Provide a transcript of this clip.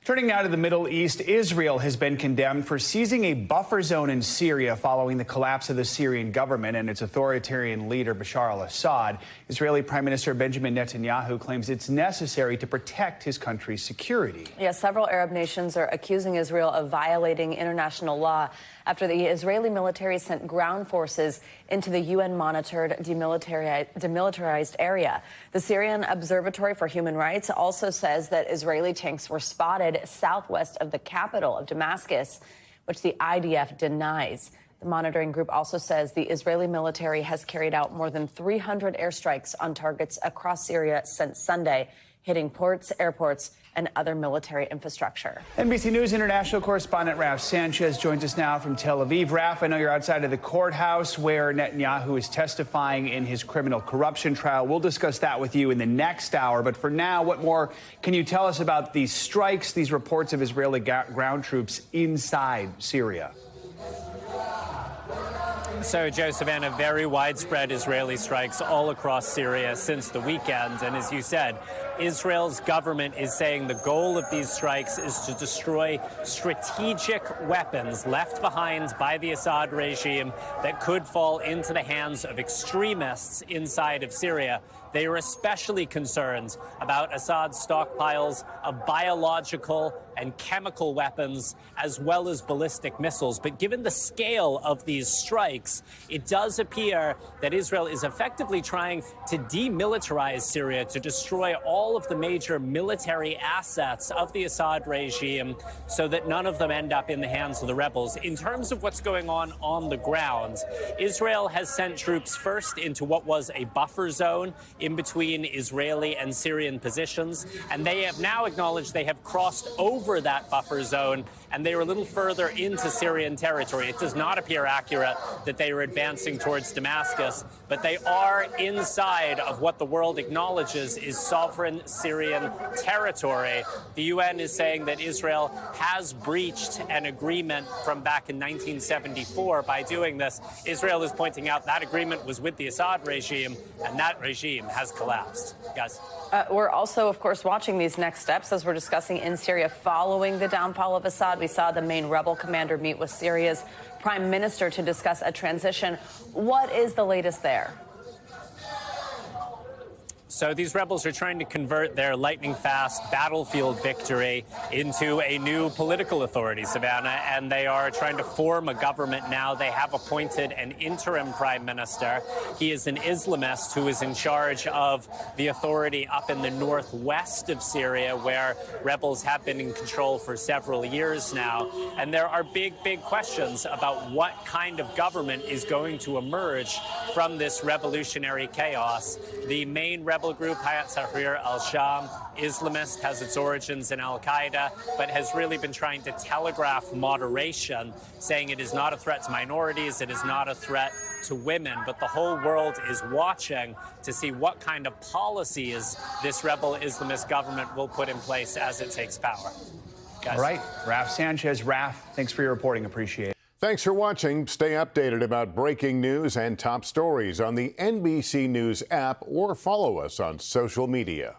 Turning now to the Middle East, Israel has been condemned for seizing a buffer zone in Syria following the collapse of the Syrian government and its authoritarian leader, Bashar al-Assad. Israeli Prime Minister Benjamin Netanyahu claims it's necessary to protect his country's security. Yes, several Arab nations are accusing Israel of violating international law after the Israeli military sent ground forces into the UN-monitored demilitarized area. The Syrian Observatory for Human Rights also says that Israeli tanks were spotted southwest of the capital of Damascus, which the IDF denies. The monitoring group also says the Israeli military has carried out more than 300 airstrikes on targets across Syria since Sunday, hitting ports, airports, and other military infrastructure. NBC News international correspondent Raf Sanchez joins us now from Tel Aviv. Raf, I know you're outside of the courthouse where Netanyahu is testifying in his criminal corruption trial. We'll discuss that with you in the next hour. But for now, what more can you tell us about these strikes, these reports of Israeli ground troops inside Syria? So, Joe, Savannah, very widespread Israeli strikes all across Syria since the weekend. And as you said, Israel's government is saying the goal of these strikes is to destroy strategic weapons left behind by the Assad regime that could fall into the hands of extremists inside of Syria. They are especially concerned about Assad's stockpiles of biological and chemical weapons, as well as ballistic missiles. But given the scale of these strikes, it does appear that Israel is effectively trying to demilitarize Syria, to destroy all of the major military assets of the Assad regime so that none of them end up in the hands of the rebels. In terms of what's going on the ground, Israel has sent troops first into what was a buffer zone in between Israeli and Syrian positions, and they have now acknowledged they have crossed over that buffer zone, and they are a little further into Syrian territory. It does not appear accurate that they are advancing towards Damascus, but they are inside of what the world acknowledges is sovereign Syrian territory. The UN is saying that Israel has breached an agreement from back in 1974 by doing this. Israel is pointing out that agreement was with the Assad regime, and that regime has collapsed. Guys. We're also, of course, watching these next steps as we're discussing in Syria following the downfall of Assad. We saw the main rebel commander meet with Syria's prime minister to discuss a transition. What is the latest there? So these rebels are trying to convert their lightning-fast battlefield victory into a new political authority, Savannah, and they are trying to form a government now. They have appointed an interim prime minister. He is an Islamist who is in charge of the authority up in the northwest of Syria, where rebels have been in control for several years now. And there are big questions about what kind of government is going to emerge from this revolutionary chaos. The main rebel group, Hayat Tahrir al-Sham, Islamist, has its origins in al-Qaeda, but has really been trying to telegraph moderation, saying it is not a threat to minorities, it is not a threat to women, but the whole world is watching to see what kind of policies this rebel Islamist government will put in place as it takes power. Guys. All right, Raf Sanchez. Raf, thanks for your reporting. Appreciate it. Thanks for watching. Stay updated about breaking news and top stories on the NBC News app or follow us on social media.